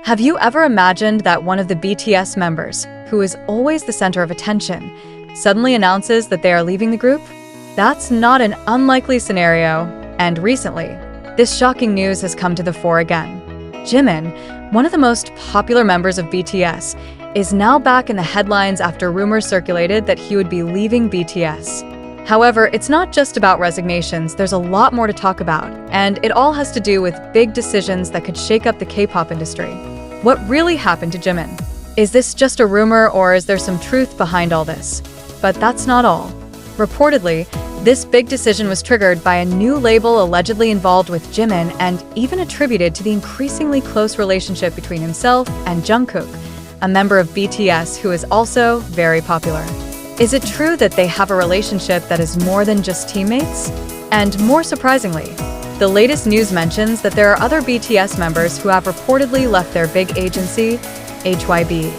Have you ever imagined that one of the BTS members, who is always the center of attention, suddenly announces that they are leaving the group? That's not an unlikely scenario, and recently, this shocking news has come to the fore again. Jimin, one of the most popular members of BTS, is now back in the headlines after rumors circulated that he would be leaving BTS. However, it's not just about resignations, there's a lot more to talk about, and it all has to do with big decisions that could shake up the K-pop industry. What really happened to Jimin? Is this just a rumor, or is there some truth behind all this? But that's not all. Reportedly, this big decision was triggered by a new label allegedly involved with Jimin and even attributed to the increasingly close relationship between himself and Jungkook, a member of BTS who is also very popular. Is it true that they have a relationship that is more than just teammates? And more surprisingly, the latest news mentions that there are other BTS members who have reportedly left their big agency, HYBE.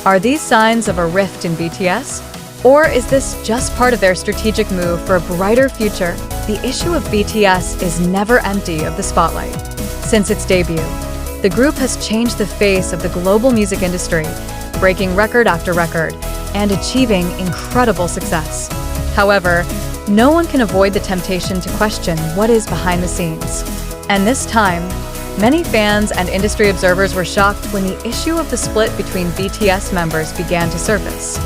Are these signs of a rift in BTS? Or is this just part of their strategic move for a brighter future? The issue of BTS is never empty of the spotlight. Since its debut, the group has changed the face of the global music industry, breaking record after record and achieving incredible success. However, no one can avoid the temptation to question what is behind the scenes. And this time, many fans and industry observers were shocked when the issue of the split between BTS members began to surface.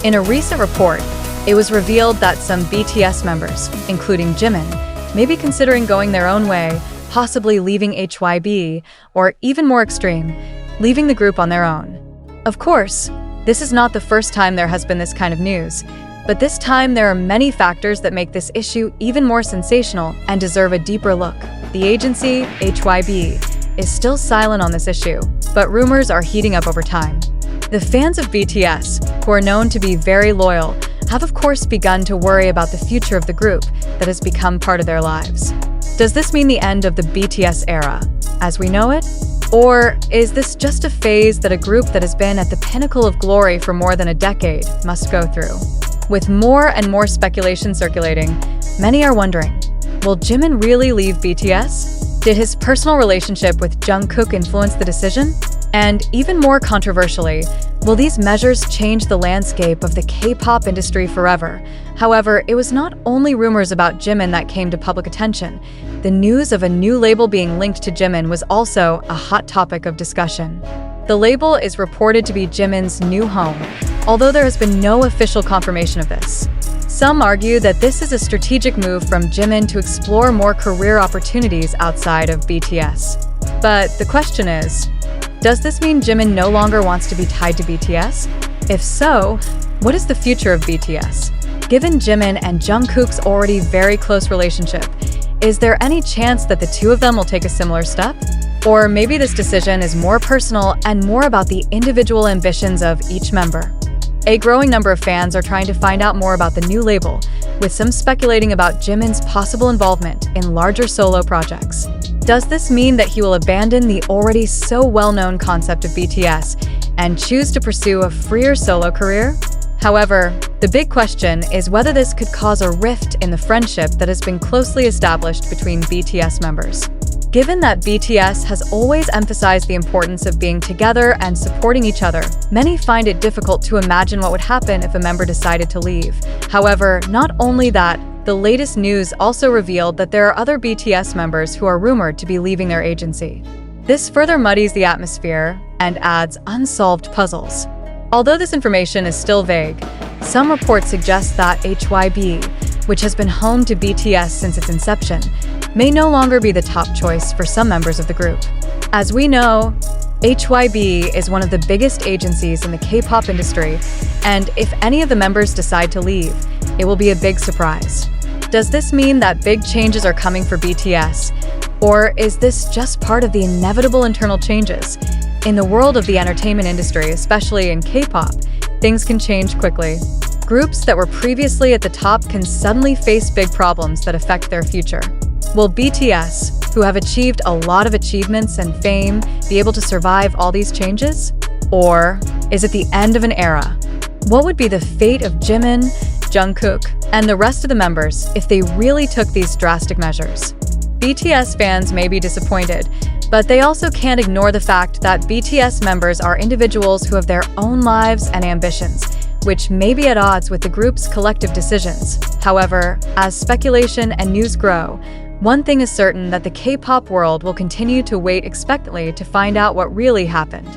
In a recent report, it was revealed that some BTS members, including Jimin, may be considering going their own way, possibly leaving HYBE, or even more extreme, leaving the group on their own. Of course, this is not the first time there has been this kind of news, but this time there are many factors that make this issue even more sensational and deserve a deeper look. The agency, HYBE, is still silent on this issue, but rumors are heating up over time. The fans of BTS, who are known to be very loyal, have of course begun to worry about the future of the group that has become part of their lives. Does this mean the end of the BTS era, as we know it? Or is this just a phase that a group that has been at the pinnacle of glory for more than a decade must go through? With more and more speculation circulating, many are wondering, will Jimin really leave BTS? Did his personal relationship with Jungkook influence the decision? And even more controversially, will these measures change the landscape of the K-pop industry forever? However, it was not only rumors about Jimin that came to public attention. The news of a new label being linked to Jimin was also a hot topic of discussion. The label is reported to be Jimin's new home, although there has been no official confirmation of this. Some argue that this is a strategic move from Jimin to explore more career opportunities outside of BTS. But the question is, does this mean Jimin no longer wants to be tied to BTS? If so, what is the future of BTS? Given Jimin and Jungkook's already very close relationship, is there any chance that the two of them will take a similar step? Or maybe this decision is more personal and more about the individual ambitions of each member. A growing number of fans are trying to find out more about the new label, with some speculating about Jimin's possible involvement in larger solo projects. Does this mean that he will abandon the already so well-known concept of BTS and choose to pursue a freer solo career? However, the big question is whether this could cause a rift in the friendship that has been closely established between BTS members. Given that BTS has always emphasized the importance of being together and supporting each other, many find it difficult to imagine what would happen if a member decided to leave. However, not only that, the latest news also revealed that there are other BTS members who are rumored to be leaving their agency. This further muddies the atmosphere and adds unsolved puzzles. Although this information is still vague, some reports suggest that HYBE, which has been home to BTS since its inception, may no longer be the top choice for some members of the group. As we know, HYBE is one of the biggest agencies in the K-pop industry, and if any of the members decide to leave, it will be a big surprise. Does this mean that big changes are coming for BTS? Or is this just part of the inevitable internal changes? In the world of the entertainment industry, especially in K-pop, things can change quickly. Groups that were previously at the top can suddenly face big problems that affect their future. Will BTS, who have achieved a lot of achievements and fame, be able to survive all these changes? Or is it the end of an era? What would be the fate of Jimin, Jungkook, and the rest of the members if they really took these drastic measures? BTS fans may be disappointed, But they also can't ignore the fact that BTS members are individuals who have their own lives and ambitions, which may be at odds with the group's collective decisions. However, as speculation and news grow, one thing is certain: that the K-pop world will continue to wait expectantly to find out what really happened.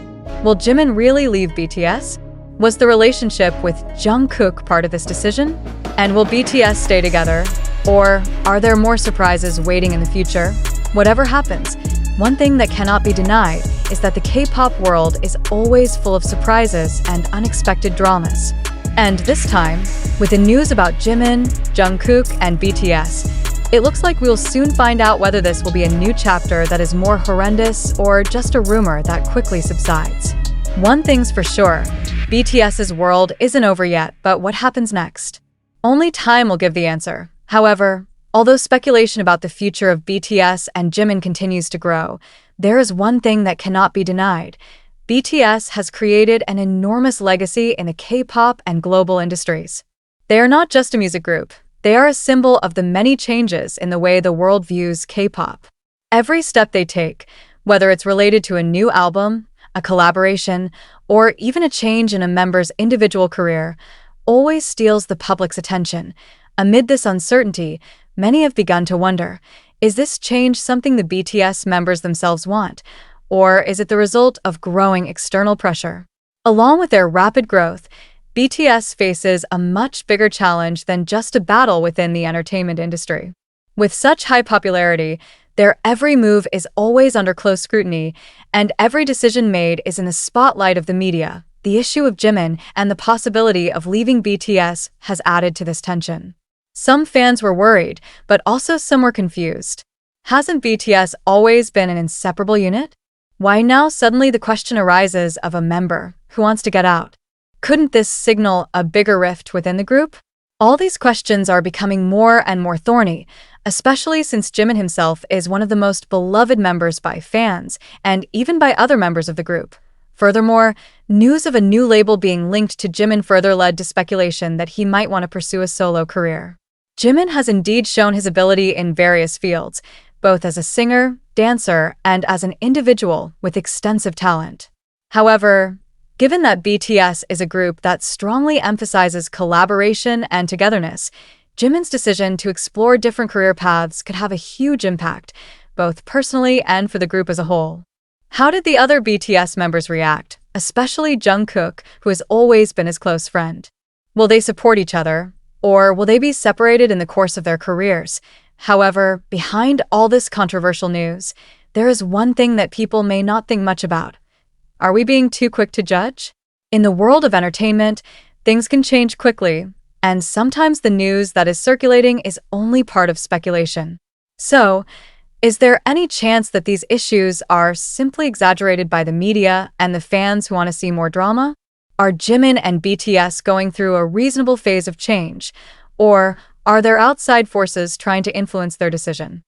Will Jimin really leave BTS? Was the relationship with Jungkook part of this decision? And will BTS stay together? Or are there more surprises waiting in the future? Whatever happens, one thing that cannot be denied is that the K-pop world is always full of surprises and unexpected dramas. And this time, with the news about Jimin, Jungkook, and BTS, it looks like we'll soon find out whether this will be a new chapter that is more horrendous or just a rumor that quickly subsides. One thing's for sure: BTS's world isn't over yet, but what happens next? Only time will give the answer. However, although speculation about the future of BTS and Jimin continues to grow, there is one thing that cannot be denied: BTS has created an enormous legacy in the K-pop and global industries. They are not just a music group. They are a symbol of the many changes in the way the world views K-pop. Every step they take, whether it's related to a new album, a collaboration, or even a change in a member's individual career, always steals the public's attention. Amid this uncertainty, many have begun to wonder: is this change something the BTS members themselves want, or is it the result of growing external pressure? Along with their rapid growth, BTS faces a much bigger challenge than just a battle within the entertainment industry. With such high popularity, their every move is always under close scrutiny, and every decision made is in the spotlight of the media. The issue of Jimin and the possibility of leaving BTS has added to this tension. Some fans were worried, but also some were confused. Hasn't BTS always been an inseparable unit? Why now suddenly the question arises of a member who wants to get out? Couldn't this signal a bigger rift within the group? All these questions are becoming more and more thorny, especially since Jimin himself is one of the most beloved members by fans and even by other members of the group. Furthermore, news of a new label being linked to Jimin further led to speculation that he might want to pursue a solo career. Jimin has indeed shown his ability in various fields, both as a singer, dancer, and as an individual with extensive talent. However, given that BTS is a group that strongly emphasizes collaboration and togetherness, Jimin's decision to explore different career paths could have a huge impact, both personally and for the group as a whole. How did the other BTS members react, especially Jungkook, who has always been his close friend? Will they support each other, or will they be separated in the course of their careers? However, behind all this controversial news, there is one thing that people may not think much about. Are we being too quick to judge? In the world of entertainment, things can change quickly, and sometimes the news that is circulating is only part of speculation. So, is there any chance that these issues are simply exaggerated by the media and the fans who want to see more drama? Are Jimin and BTS going through a reasonable phase of change, or are there outside forces trying to influence their decision?